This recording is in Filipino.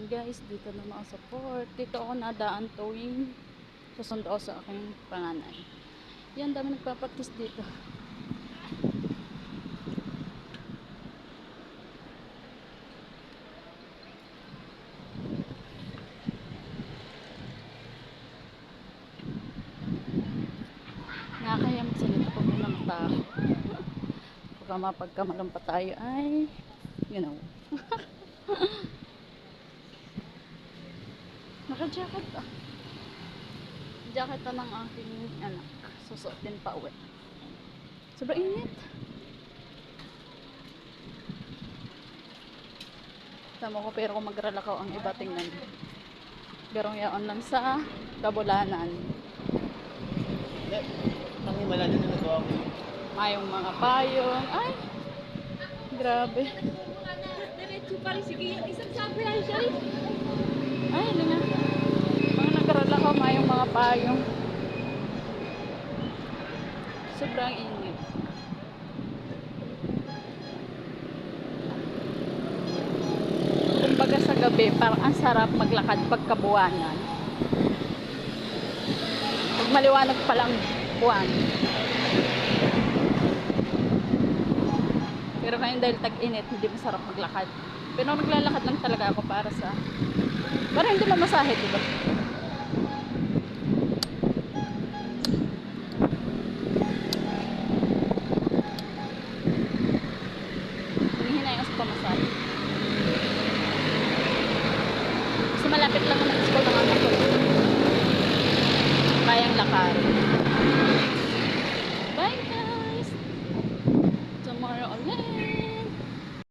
Guys, dito naman ako sa port. Dito ako nadaan tuwing susundo ako sa aking panganay. Yan, dami nagpapaktis dito. Nakakaya magsalita po ng mga tao. Baka mapagkamalang pa tayo ay, you know. Naka-jacket ah. Jacket na ng aking anak. Susuotin pa uwi. Sobrang init. Tama ko, pero kung magralakaw ang iba, tingnan. Pero yaon lang sa kabulanan. Ang himala din na nagawa ko. Mayong mga payong. Ay! Grabe. Diretso pa rin. Sige, isang sabi lang siya. Ay, hindi nga. Mga nagralakaw, mayong mga payong. Sobrang init. Kumbaga sa gabi, parang ang sarap maglakad pagkabuwanan. Pag maliwanag pa lang buwan. Pero ngayon dahil tag-init, hindi masarap maglakad. Pero naglalakad lang talaga ako para hindi mamasahe, diba? Hinihinay ako sa pamasahe.